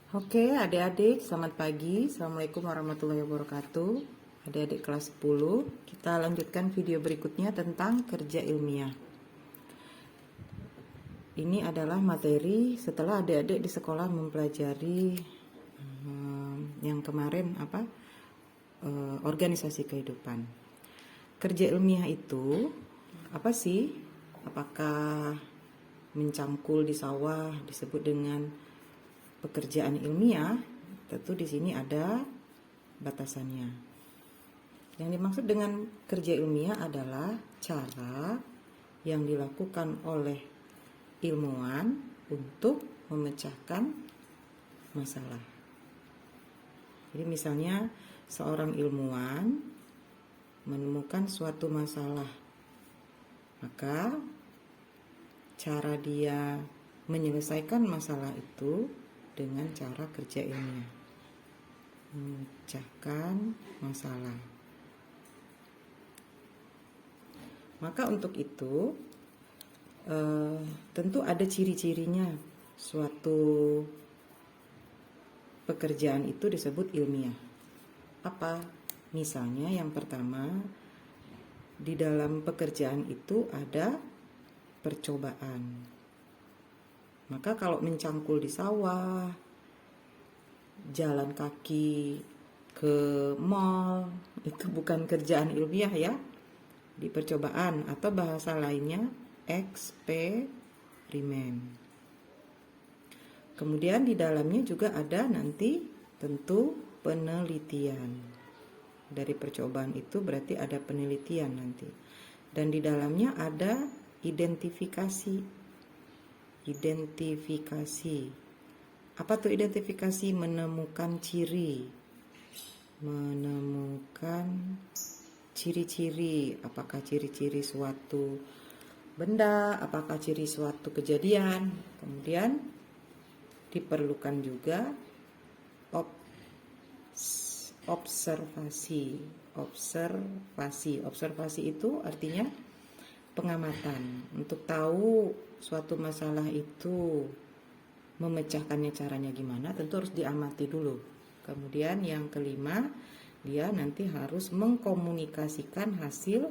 Oke, adik-adik, selamat pagi. Assalamualaikum warahmatullahi wabarakatuh. Adik-adik kelas 10, kita lanjutkan video berikutnya tentang kerja ilmiah. Ini adalah materi setelah adik-adik di sekolah mempelajari yang kemarin organisasi kehidupan. Kerja ilmiah itu apa sih? Apakah mencangkul di sawah disebut dengan pekerjaan ilmiah? Tentu di sini ada batasannya. Yang dimaksud dengan kerja ilmiah adalah cara yang dilakukan oleh ilmuwan untuk memecahkan masalah. Jadi misalnya seorang ilmuwan menemukan suatu masalah, maka cara dia menyelesaikan masalah itu dengan cara kerja ilmiah, memecahkan masalah. Maka untuk itu tentu ada ciri-cirinya suatu pekerjaan itu disebut ilmiah. Apa? Misalnya yang pertama, di dalam pekerjaan itu ada percobaan. Maka kalau mencangkul di sawah, jalan kaki ke mall, itu bukan kerjaan ilmiah ya. Di percobaan atau bahasa lainnya eksperimen. Kemudian di dalamnya juga ada nanti tentu penelitian. Dari percobaan itu berarti ada penelitian nanti. Dan di dalamnya ada identifikasi. Identifikasi. Apa tuh identifikasi? Menemukan ciri. Menemukan ciri-ciri. Apakah ciri-ciri suatu benda, apakah ciri suatu kejadian. Kemudian diperlukan juga observasi. Observasi itu artinya pengamatan. Untuk tahu suatu masalah itu memecahkannya caranya gimana, tentu harus diamati dulu. Kemudian yang kelima, dia nanti harus mengkomunikasikan hasil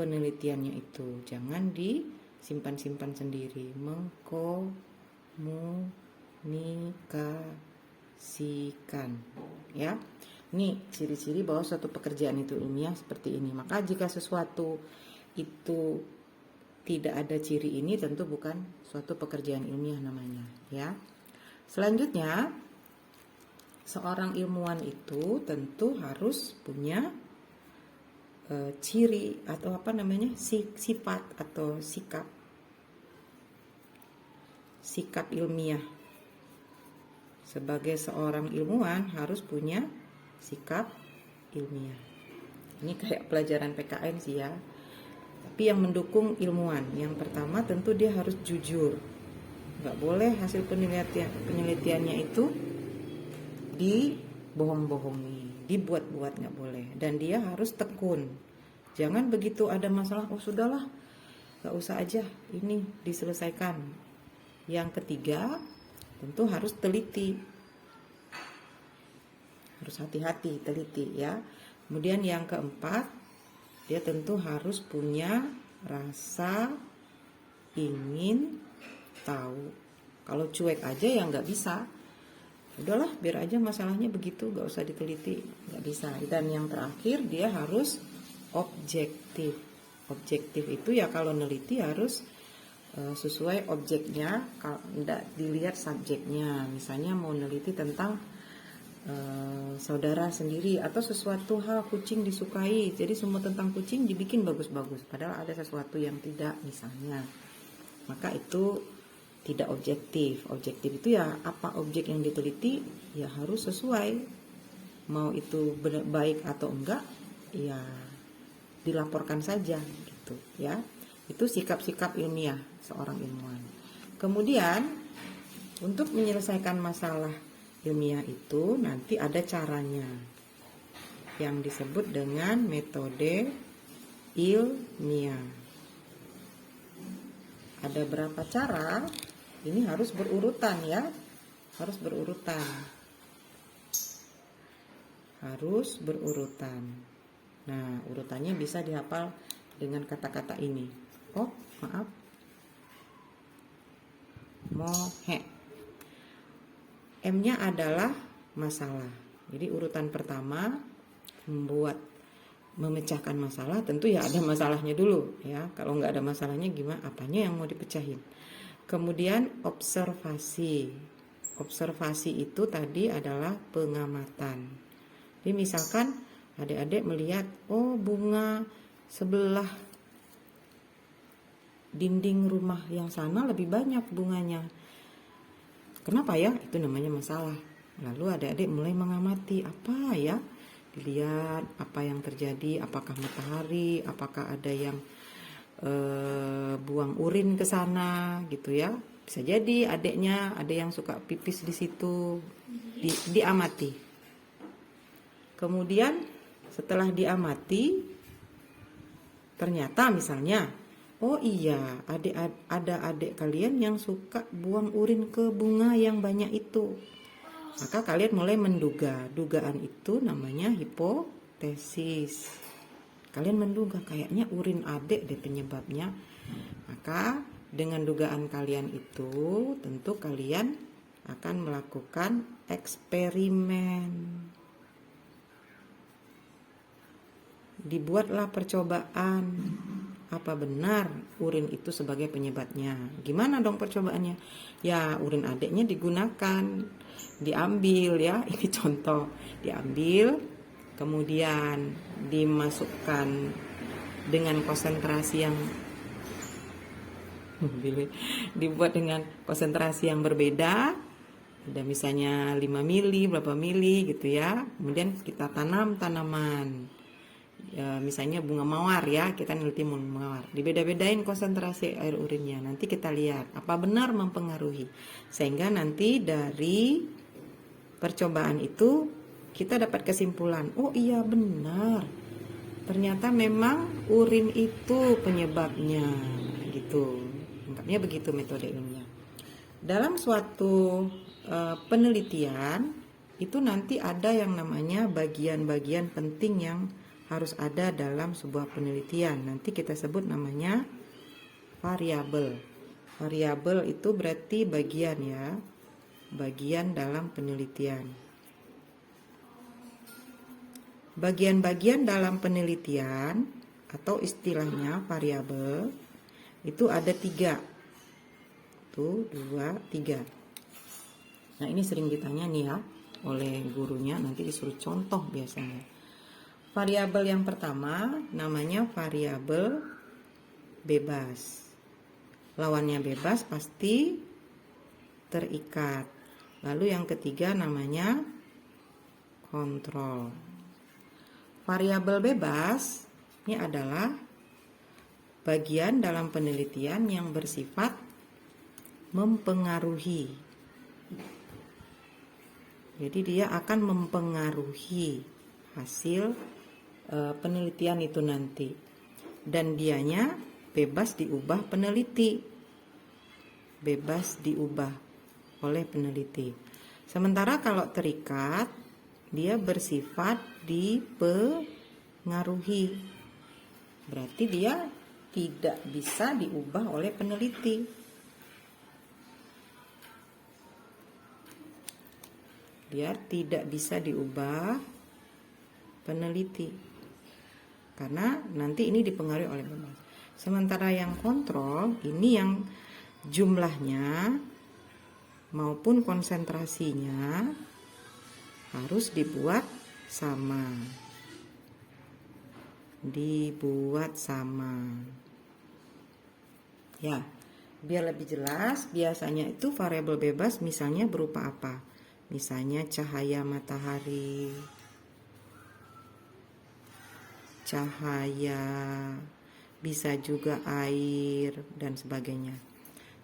penelitiannya itu. Jangan disimpan-simpan sendiri. Mengkomunikasikan, ya. Ini ciri-ciri bahwa suatu pekerjaan itu ilmiah seperti ini. Maka jika sesuatu itu tidak ada ciri ini, tentu bukan suatu pekerjaan ilmiah namanya, ya. Selanjutnya, seorang ilmuwan itu tentu harus punya ciri atau sifat atau sikap ilmiah. Sebagai seorang ilmuwan harus punya sikap ilmiah. Ini kayak pelajaran PKN sih ya. Tapi yang mendukung ilmuwan, yang pertama tentu dia harus jujur. Nggak boleh hasil penelitiannya itu dibohong-bohongi, dibuat-buat, nggak boleh. Dan dia harus tekun. Jangan begitu ada masalah, oh sudahlah, nggak usah aja, ini diselesaikan. Yang ketiga, tentu harus teliti. Harus hati-hati, teliti ya. Kemudian yang keempat, dia tentu harus punya rasa ingin tahu. Kalau cuek aja ya nggak bisa. Udahlah, biar aja masalahnya begitu, gak usah diteliti, gak bisa. Dan yang terakhir, dia harus objektif. Objektif itu ya kalau neliti harus sesuai objeknya, kalau tidak dilihat subjeknya. Misalnya mau neliti tentang saudara sendiri atau sesuatu hal kucing disukai, jadi semua tentang kucing dibikin bagus-bagus, padahal ada sesuatu yang tidak misalnya. Maka itu tidak objektif. Objektif itu ya apa objek yang diteliti ya harus sesuai. Mau itu baik atau enggak ya dilaporkan saja gitu ya. Itu sikap-sikap ilmiah seorang ilmuwan. Kemudian untuk menyelesaikan masalah ilmiah itu nanti ada caranya yang disebut dengan metode ilmiah. Ada berapa cara? Ini harus berurutan ya. harus berurutan. Harus berurutan. Nah, urutannya bisa dihafal dengan kata-kata ini. Oh, maaf. Mohe. M-nya adalah masalah. Jadi urutan pertama memecahkan masalah, tentu ya ada masalahnya dulu ya. Kalau nggak ada masalahnya gimana? Apanya yang mau dipecahin? Kemudian observasi. Observasi itu tadi adalah pengamatan. Jadi misalkan adik-adik melihat, oh bunga sebelah dinding rumah yang sana lebih banyak bunganya. Kenapa ya? Itu namanya masalah. Lalu adik-adik mulai mengamati, apa ya? Dilihat apa yang terjadi, apakah matahari, apakah ada yang buang urin ke sana gitu ya. Bisa jadi adiknya ada yang suka pipis di situ. Diamati. Kemudian setelah diamati, ternyata misalnya, oh iya, ada adik kalian yang suka buang urin ke bunga yang banyak itu. Maka kalian mulai menduga. Dugaan itu namanya hipotesis. Kalian menduga kayaknya urin adik deh penyebabnya. Maka dengan dugaan kalian itu, tentu kalian akan melakukan eksperimen. Dibuatlah percobaan. Apa benar urin itu sebagai penyebabnya? Gimana dong percobaannya? Ya, urin adiknya digunakan, diambil ya, ini contoh, diambil, kemudian dimasukkan dengan konsentrasi yang dibuat dengan konsentrasi yang berbeda. Ada misalnya 5 mili, berapa mili gitu ya. Kemudian kita tanam tanaman. Ya, misalnya bunga mawar ya, kita neliti bunga mawar, dibeda-bedain konsentrasi air urinnya, nanti kita lihat apa benar mempengaruhi, sehingga nanti dari percobaan itu kita dapat kesimpulan, oh iya benar, ternyata memang urin itu penyebabnya gitu. Lengkapnya begitu metode ilmiah. Dalam suatu penelitian itu nanti ada yang namanya bagian-bagian penting yang harus ada dalam sebuah penelitian. Nanti kita sebut namanya variabel. Variabel itu berarti bagian ya, bagian dalam penelitian. Bagian-bagian dalam penelitian atau istilahnya variabel itu ada 3. 2, 3. Nah ini sering ditanya nih ya oleh gurunya, nanti disuruh contoh biasanya. Variabel yang pertama namanya variabel bebas. Lawannya bebas pasti terikat. Lalu yang ketiga namanya kontrol. Variabel bebas ini adalah bagian dalam penelitian yang bersifat mempengaruhi. Jadi dia akan mempengaruhi hasil penelitian itu nanti, dan dianya bebas diubah peneliti, bebas diubah oleh peneliti. Sementara kalau terikat dia bersifat dipengaruhi, berarti dia tidak bisa diubah oleh peneliti. Dia tidak bisa diubah peneliti. Karena nanti ini dipengaruhi oleh bebas. Sementara yang kontrol ini yang jumlahnya maupun konsentrasinya harus dibuat sama. Dibuat sama. Ya, biar lebih jelas, biasanya itu variabel bebas misalnya berupa apa? Misalnya cahaya matahari, cahaya, bisa juga air dan sebagainya.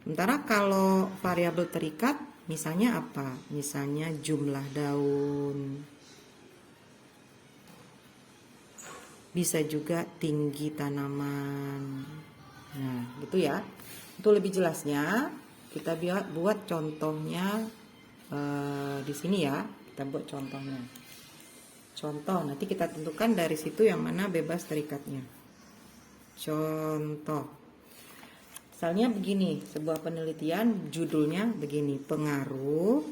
Sementara kalau variabel terikat misalnya apa? Misalnya jumlah daun, bisa juga tinggi tanaman. Nah gitu ya. Itu lebih jelasnya kita buat contohnya di sini ya, kita buat contohnya. Contoh, nanti kita tentukan dari situ yang mana bebas terikatnya. Contoh, misalnya begini, sebuah penelitian judulnya begini, pengaruh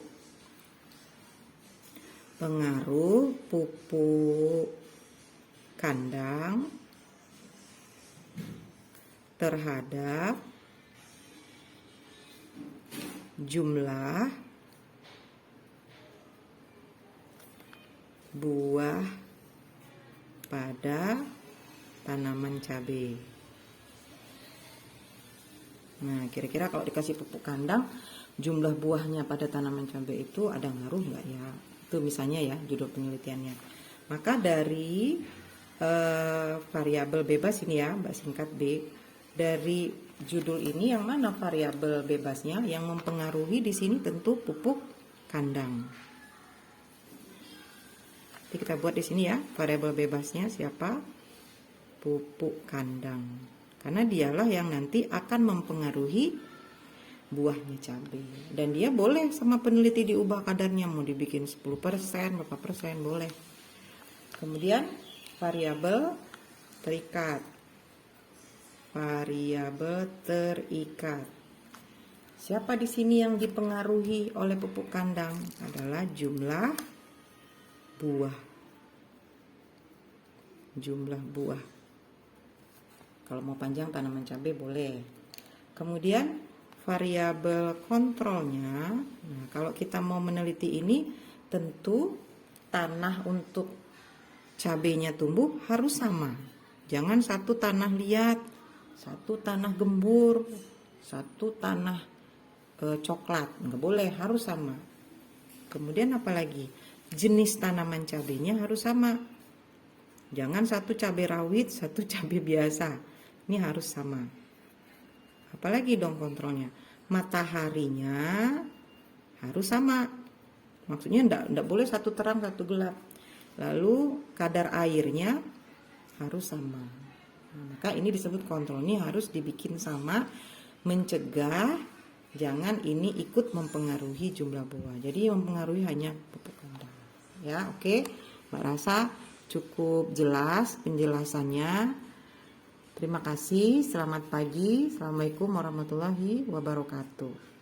pupuk kandang terhadap jumlah buah pada tanaman cabai. Nah, kira-kira kalau dikasih pupuk kandang, jumlah buahnya pada tanaman cabai itu ada ngaruh nggak ya? Itu misalnya ya judul penelitiannya. Maka dari variabel bebas ini ya, Mbak singkat B, dari judul ini yang mana variabel bebasnya? Yang mempengaruhi di sini tentu pupuk kandang. Jadi kita buat di sini ya, variabel bebasnya siapa? Pupuk kandang. Karena dialah yang nanti akan mempengaruhi buahnya cabai. Dan dia boleh sama peneliti diubah kadarnya, mau dibikin 10%, berapa persen, boleh. Kemudian variabel terikat. Variabel terikat. Siapa di sini yang dipengaruhi oleh pupuk kandang? Adalah jumlah buah. Jumlah buah. Kalau mau panjang tanaman cabai boleh. Kemudian variabel kontrolnya, nah kalau kita mau meneliti ini tentu tanah untuk cabainya tumbuh harus sama. Jangan satu tanah liat, satu tanah gembur, satu tanah coklat, nggak boleh, harus sama. Kemudian apalagi jenis tanaman cabainya harus sama. Jangan satu cabai rawit, satu cabai biasa. Ini harus sama. Apalagi dong kontrolnya, mataharinya harus sama. Maksudnya enggak boleh satu terang satu gelap. Lalu kadar airnya harus sama. Nah, maka ini disebut kontrol. Ini harus dibikin sama, mencegah jangan ini ikut mempengaruhi jumlah buah. Jadi yang mempengaruhi hanya pupuk kandang. Ya, oke. Mbak rasa cukup jelas penjelasannya. Terima kasih, selamat pagi. Assalamualaikum warahmatullahi wabarakatuh.